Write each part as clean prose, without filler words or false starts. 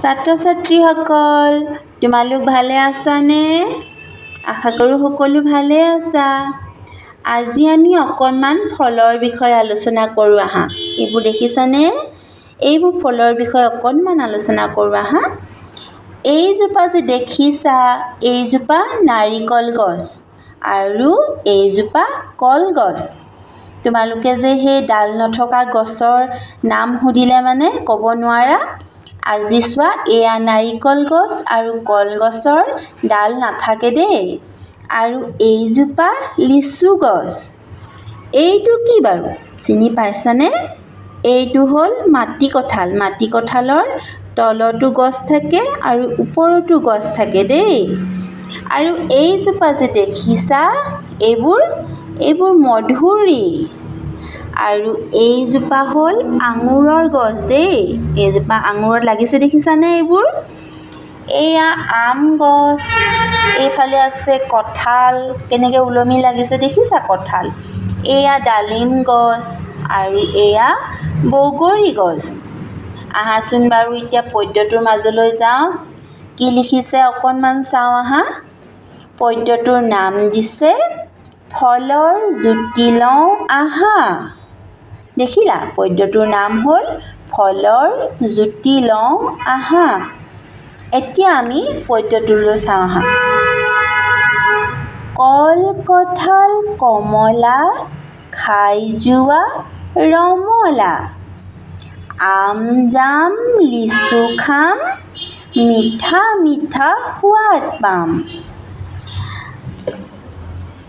ছাত্ৰ ছাত্ৰীসকল তোমালোক ভালে আছানে? আশা কৰোঁ সকলো ভালে আছা। আজি আমি অকণমান ফলৰ বিষয়ে আলোচনা কৰোঁ আহা। এইবোৰ দেখিছানে? এইবোৰ ফলৰ বিষয়ে অকণমান আলোচনা কৰোঁ আহা। এইজোপা যে দেখিছা, এইজোপা নাৰিকল গছ আৰু এইজোপা কলগছ। তোমালোকে যে সেই ডাল নথকা গছৰ নাম সুধিলে মানে ক'ব নোৱাৰা। আজি চোৱা, এয়া নাৰিকল গছ আৰু কলগছৰ ডাল নাথাকে দেই। আৰু এইজোপা লিচু গছ। এইটো কি বাৰু চিনি পাইছানে? এইটো হ'ল মাটি কঁঠাল। মাটি কঁঠালৰ তলতো গছ থাকে আৰু ওপৰতো গছ থাকে দেই। আৰু এইজোপা যে দেখিছা, এইবোৰ মধুৰি। আৰু এইজোপা হ'ল আঙুৰৰ গছ দেই। এইজোপা আঙুৰত লাগিছে দেখিছানে? এয়া আম গছ। এইফালে আছে কঁঠাল, কেনেকৈ ওলমি লাগিছে দেখিছা কঁঠাল। এয়া ডালিম গছ আৰু এয়া বগৰী গছ। আহাচোন বাৰু এতিয়া পদ্যটোৰ মাজলৈ যাওঁ। কি লিখিছে অকণমান চাওঁ আহা। পদ্যটোৰ নাম দিছে ফলৰ জুতি লওঁ আহা। দেখিলা? পদ্যটোৰ নাম হ'ল ফলৰ জুতি লওঁ আহা। এতিয়া আমি পদ্যটোলৈ চাওঁ আহা। কল কঁঠাল কমলা খাই যোৱা ৰমলা। আম জাম লিচু খাম মিঠা মিঠা সোৱাদ পাম।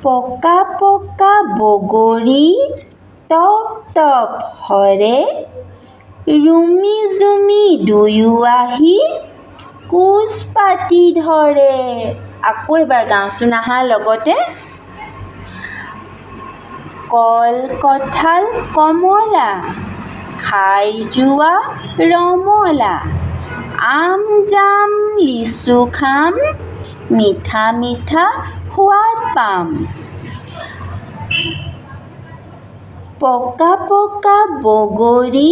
পকা পকা বগৰী টপ টপ সৰে। ৰুমি জুমি দুয়ো আহি কোচ পাতি ধৰে। আকৌ এবাৰ গাওঁচোন আহা লগতে। কল কঁঠাল কমলা খাই যোৱা ৰমলা। আম জাম লিচু খাম মিঠা মিঠা সোৱাদ পাম। পকা পকা বগৰী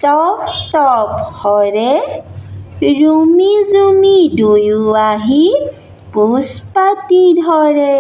টপ টপ সৰে। ৰুমি জুমি দুয়ো আহি কোচ পাতি ধৰে।